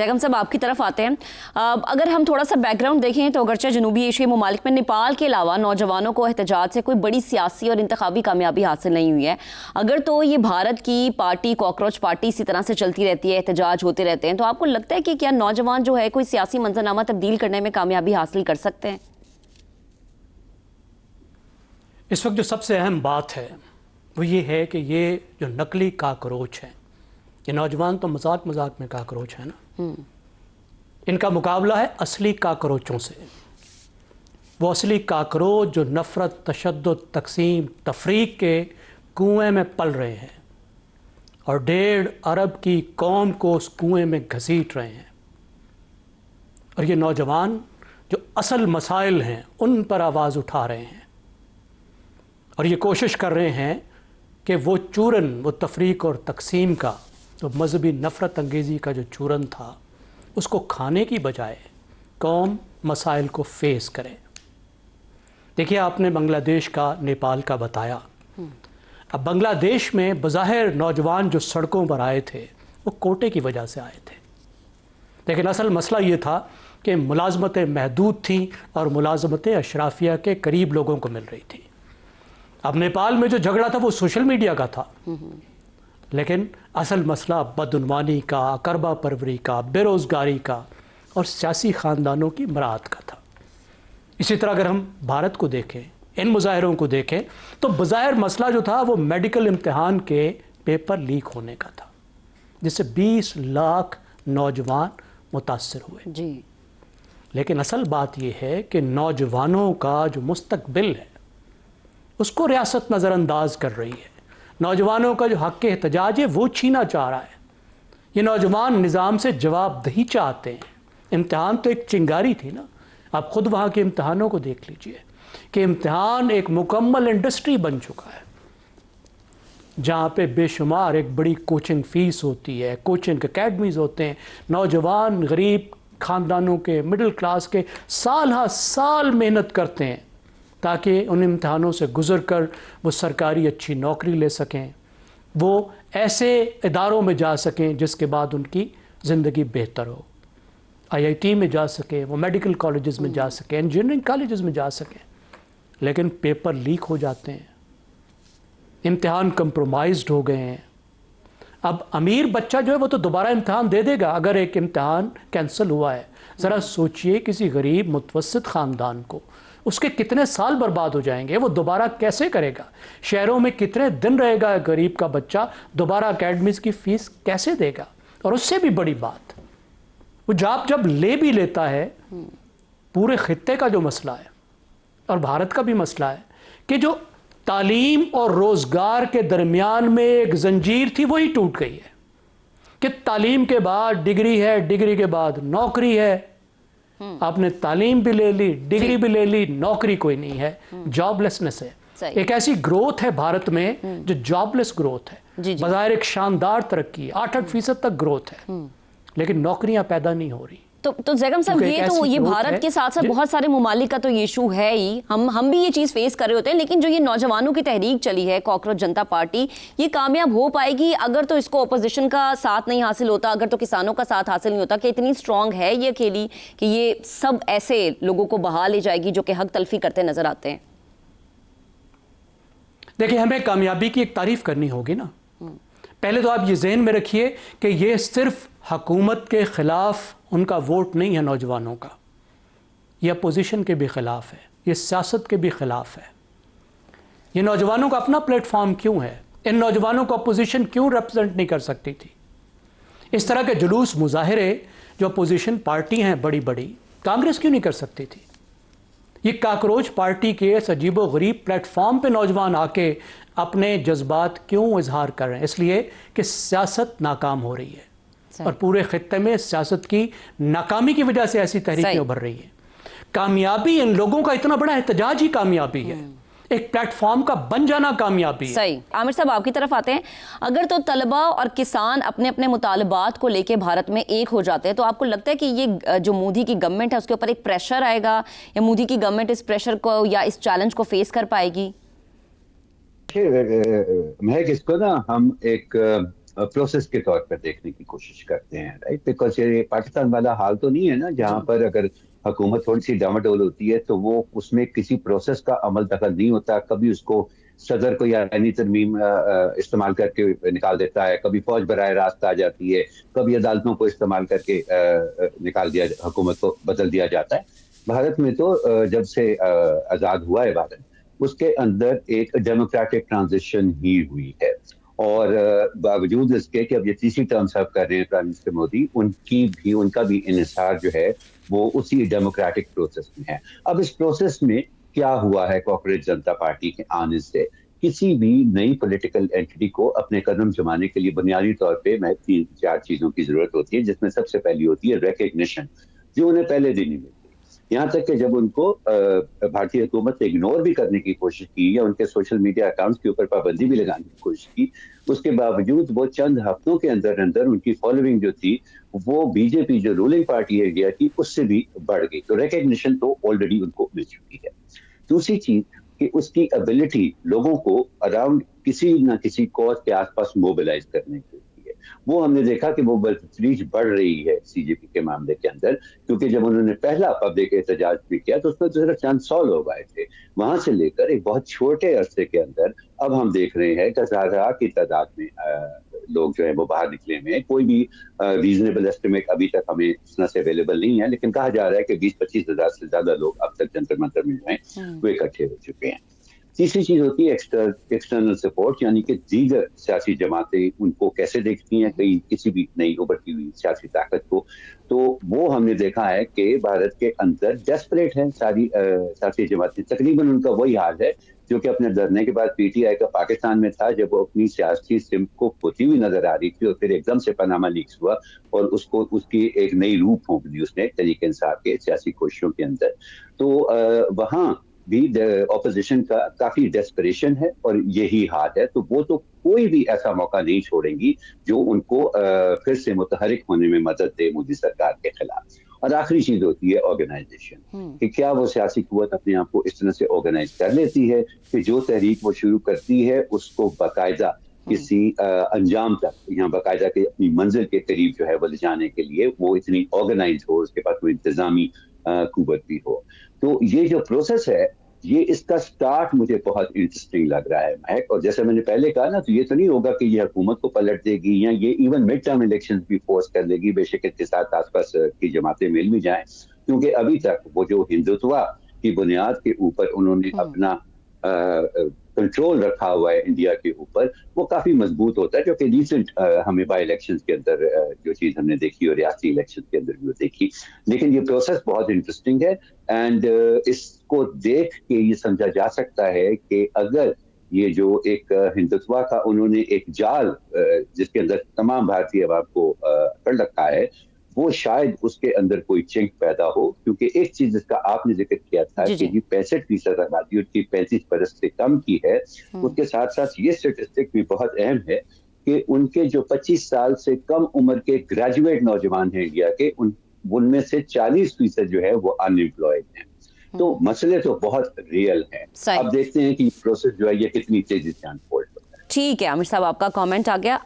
ज़ैगम साहब आपकी तरफ आते हैं। अगर हम थोड़ा सा बैकग्राउंड देखें तो अगरचे जनूबी एशियाई ममालिक में नेपाल के अलावा नौजवानों को एहतजाज से कोई बड़ी सियासी और इंतखाबी कामयाबी हासिल नहीं हुई है। अगर तो ये भारत की पार्टी कॉकरोच पार्टी इसी तरह से चलती रहती है, एहतजाज होते रहते हैं, तो आपको लगता है कि क्या नौजवान जो है कोई सियासी मंजरनामा तब्दील करने में कामयाबी हासिल कर सकते हैं? इस वक्त जो सबसे अहम बात है वो ये है कि ये जो नकली काकरोच हैं, ये नौजवान तो मजाक मजाक में काकरोच है ना, इनका मुकाबला है असली काकरोचों से। वो असली काकरोच जो नफ़रत, तशद्दुद, तकसीम, तफरीक के कुएं में पल रहे हैं और 1.5 अरब की कौम को उस कुएं में घसीट रहे हैं। और ये नौजवान जो असल मसाइल हैं उन पर आवाज़ उठा रहे हैं और ये कोशिश कर रहे हैं कि वो चूरन, वो तफरीक और तकसीम का, तो मजहबी नफ़रत अंगेज़ी का जो चूरन था, उसको खाने की बजाय कौम मसाइल को फेस करे। देखिए, आपने बांग्लादेश का, नेपाल का बताया। अब बांग्लादेश में बज़ाहिर नौजवान जो सड़कों पर आए थे वो कोटे की वजह से आए थे, लेकिन असल मसला ये था कि मुलाजमतें महदूद थीं और मुलाजमतें अशराफिया के करीब लोगों को मिल रही थी। अब नेपाल में जो झगड़ा था वो सोशल मीडिया का था, लेकिन असल मसला बदउनवानी का, करबा परवरी का, बेरोज़गारी का और सियासी ख़ानदानों की मराद का था। इसी तरह अगर हम भारत को देखें, इन मुजाहिरों को देखें, तो बज़ाहिर मसला जो था वो मेडिकल इम्तिहान के पेपर लीक होने का था, जिससे 20 लाख नौजवान मुतासर हुए जी। लेकिन असल बात यह है कि नौजवानों का जो मुस्तकबिल है उसको रियासत नज़रअंदाज कर रही है। नौजवानों का जो हक़ एहतजाज है वो छीना चाह रहा है। ये नौजवान निज़ाम से जवाबदेही चाहते हैं। इम्तिहान तो एक चिंगारी थी ना। आप ख़ुद वहाँ के इम्तिहानों को देख लीजिए कि इम्तिहान एक मुकम्मल इंडस्ट्री बन चुका है, जहाँ पे बेशुमार एक बड़ी कोचिंग फ़ीस होती है, कोचिंग अकेडमीज़ होते हैं। नौजवान गरीब ख़ानदानों के, मिडिल क्लास के साल हा साल मेहनत करते हैं ताकि उन इम्तहानों से गुज़र कर वो सरकारी अच्छी नौकरी ले सकें, वो ऐसे इदारों में जा सकें जिसके बाद उनकी ज़िंदगी बेहतर हो। IIT में जा सकें, वो मेडिकल कॉलेजेस में जा सकें, इंजीनियरिंग कॉलेजेस में जा सकें। लेकिन पेपर लीक हो जाते हैं, इम्तिहान कंप्रोमाइज्ड हो गए हैं। अब अमीर बच्चा जो है वो तो दोबारा इम्तिहान दे देगा अगर एक इम्तिहान कैंसिल हुआ है। ज़रा सोचिए किसी गरीब मुतवस्सित ख़ानदान को उसके कितने साल बर्बाद हो जाएंगे, वो दोबारा कैसे करेगा? शहरों में कितने दिन रहेगा गरीब का बच्चा, दोबारा अकेडमीज़ की फ़ीस कैसे देगा? और उससे भी बड़ी बात, वो जब ले भी लेता है, पूरे खित्ते का जो मसला है और भारत का भी मसला है कि जो तालीम और रोज़गार के दरमियान में एक जंजीर थी वही टूट गई है कि तालीम के बाद डिग्री है, डिग्री के बाद नौकरी है। आपने तालीम भी ले ली, डिग्री भी ले ली, नौकरी कोई नहीं है, जॉबलेसनेस है। एक ऐसी ग्रोथ है भारत में जो जॉबलेस ग्रोथ है। बाजार एक शानदार तरक्की है, 8% तक ग्रोथ है, लेकिन नौकरियां पैदा नहीं हो रही। तो ज़ैगम साहब, ये भारत के साथ साथ बहुत सारे ममालिक का तो ये इशू है ही। हम भी ये चीज़ फेस कर रहे होते हैं, लेकिन जो ये नौजवानों की तहरीक चली है, कॉकरोच जनता पार्टी, ये कामयाब हो पाएगी अगर तो इसको अपोजिशन का साथ नहीं हासिल होता, अगर तो किसानों का साथ हासिल नहीं होता? कि इतनी स्ट्रांग है ये अकेली कि ये सब ऐसे लोगों को बहा ले जाएगी जो कि हक तलफी करते नजर आते हैं? देखिए, हमें कामयाबी की एक तारीफ करनी होगी ना। पहले तो आप ये ज़हन में रखिए कि ये सिर्फ हुकूमत के ख़िलाफ़ उनका वोट नहीं है नौजवानों का, ये अपोजिशन के भी ख़िलाफ़ है, ये सियासत के भी ख़िलाफ़ है। ये नौजवानों का अपना प्लेटफॉर्म क्यों है? इन नौजवानों को अपोजिशन क्यों रिप्रेजेंट नहीं कर सकती थी? इस तरह के जुलूस मुजाहिरे जो अपोजिशन पार्टी हैं बड़ी बड़ी, कांग्रेस क्यों नहीं कर सकती थी? ये काकरोच पार्टी के इस अजीबो गरीब प्लेटफॉर्म पे नौजवान आके अपने जज्बात क्यों इजहार कर रहे हैं? इसलिए कि सियासत नाकाम हो रही है और पूरे खित्ते में सियासत की नाकामी की वजह से ऐसी तहरीकें उभर रही हैं। कामयाबी इन लोगों का इतना बड़ा एहतजाज ही कामयाबी है, एक प्लेटफॉर्म का बन जाना कामयाबी है। सही। आमिर साहब, आपकी तरफ आते हैं। अगर तो तलबा और किसान अपने अपने मुतालबात को लेके भारत में एक हो जाते हैं, तो आपको लगता है कि ये जो मोदी की गवर्नमेंट है उसके ऊपर एक प्रेशर आएगा, या मोदी की गवर्नमेंट इस प्रेशर को या इस चैलेंज को फेस कर पाएगी? महक, इसको ना हम एक प्रोसेस के तौर पर देखने की कोशिश करते हैं, राइट? बिकॉज ये पाकिस्तान वाला हाल तो नहीं है ना, जहाँ पर अगर हुकूमत थोड़ी सी डामाडोल होती है तो वो उसमें किसी प्रोसेस का अमल दखल नहीं होता, कभी उसको सदर को यानी तरमीम इस्तेमाल करके निकाल देता है, कभी फौज बराह रास्त आ जाती है, कभी अदालतों को इस्तेमाल करके निकाल दिया, हुकूमत को बदल दिया जाता है। भारत में तो जब से आज़ाद हुआ है भारत, उसके अंदर एक डेमोक्रेटिक ट्रांजिशन ही हुई है, और बावजूद इसके कि अब ये तीसरी टर्म सर्व कर रहे हैं प्राइम मिनिस्टर मोदी, उनका भी इन्हिसार जो है वो उसी डेमोक्रेटिक प्रोसेस में है। अब इस प्रोसेस में क्या हुआ है, कॉकरोच जनता पार्टी के आने से किसी भी नई पॉलिटिकल एंटिटी को अपने कदम जमाने के लिए बुनियादी तौर पे 3-4 चीजों की जरूरत होती है, जिसमें सबसे पहली होती है रिकग्निशन, जो उन्हें पहले दिन ही मिलती है। यहाँ तक कि जब उनको भारतीय हुकूमत ने इग्नोर भी करने की कोशिश की या उनके सोशल मीडिया अकाउंट्स के ऊपर पाबंदी भी लगाने की कोशिश की, उसके बावजूद वो चंद हफ्तों के अंदर अंदर उनकी फॉलोइंग जो थी वो बीजेपी जो रूलिंग पार्टी है इंडिया की, उससे भी बढ़ गई। तो रिकग्निशन तो ऑलरेडी उनको मिल चुकी है। दूसरी चीज कि उसकी एबिलिटी लोगों को अराउंड किसी न किसी कॉज के आसपास मोबिलाइज करने की है, वो हमने देखा कि वो बतदरीज बढ़ रही है सीजेपी के मामले के अंदर, क्योंकि जब उन्होंने पहला पब्लिक एहतजाज भी किया तो उसमें तो सिर्फ चंद 100 लोग आए थे, वहां से लेकर एक बहुत छोटे अरसे के अंदर अब हम देख रहे हैं कि हजार की तादाद में लोग जो है वो बाहर निकले हुए हैं। कोई भी रीजनेबल एस्टिमेट अभी तक हमें इस तरह से अवेलेबल नहीं है, लेकिन कहा जा रहा है कि 20-25 हजार से ज्यादा लोग अब तक जंतर मंतर में जो है वो इकट्ठे हो चुके हैं। तीसरी चीज होती है एक्सटर्नल सपोर्ट, यानी कि दीगर सियासी जमातें उनको कैसे देखती हैं कहीं किसी भी नई उभरती हुई सियासी ताकत को। तो वो हमने देखा है कि भारत के अंदर डेस्परेट हैं सारी सियासी जमातें, तकरीबन उनका वही हाल है जो कि अपने धरने के बाद पीटीआई का पाकिस्तान में था, जब वो अपनी सियासी सिम को खोती हुई नजर आ रही थी और फिर एकदम से पनामा लीक्स हुआ और उसको उसकी एक नई रूप फूंक दी उसने तहरीक इंसाफ के सियासी कोशिशों के अंदर। तो वहां भी ऑपोजिशन का काफी डेस्परेशन है और यही हाल है। तो वो तो कोई भी ऐसा मौका नहीं छोड़ेंगी जो उनको फिर से मुतहरिक होने में मदद दे मोदी सरकार के खिलाफ। और आखिरी चीज होती है ऑर्गेनाइजेशन, कि क्या वो सियासी कुव्वत अपने आप को इस तरह से ऑर्गेनाइज कर लेती है कि जो तहरीक वो शुरू करती है उसको बाकायदा किसी अंजाम तक, यहाँ बाकायदा के अपनी मंजिल के करीब जो है वो ले जाने के लिए वो इतनी ऑर्गेनाइज हो, उसके पास वो इंतजामी कुव्वत भी हो। तो ये जो प्रोसेस है, ये इसका स्टार्ट मुझे बहुत इंटरेस्टिंग लग रहा है महक। और जैसे मैंने पहले कहा ना, तो ये तो नहीं होगा कि ये हुकूमत को पलट देगी या ये इवन मिड टर्म इलेक्शंस भी फोर्स कर लेगी, बेशक इसके साथ आसपास की जमातें मिल भी जाएं, क्योंकि अभी तक वो जो हिंदुत्व की बुनियाद के ऊपर उन्होंने अपना कंट्रोल रखा हुआ है इंडिया के ऊपर, वो काफी मजबूत होता है, जो कि रिसेंट हमें बाई इलेक्शंस के अंदर जो चीज हमने देखी और रियासती इलेक्शन के अंदर भी देखी। लेकिन ये प्रोसेस बहुत इंटरेस्टिंग है एंड इसको देख के ये समझा जा सकता है कि अगर ये जो एक हिंदुत्व का उन्होंने एक जाल जिसके अंदर तमाम भारतीय आवाम को पकड़ रखा है, वो शायद उसके अंदर कोई चिंक पैदा हो। क्योंकि एक चीज जिसका आपने जिक्र किया था कि जी 65% आबादी उसकी 35 बरस से कम की है, उसके साथ साथ ये स्टेटिस्टिक भी बहुत अहम है कि उनके जो 25 साल से कम उम्र के ग्रेजुएट नौजवान हैं इंडिया के, उनमें से 40% जो है वो अनएम्प्लॉयड हैं। तो मसले तो बहुत रियल हैं। अब देखते हैं कि प्रोसेस जो है ये कितनी तेजी से अनफोल्ड। ठीक है आमिर साहब, आपका कमेंट आ गया।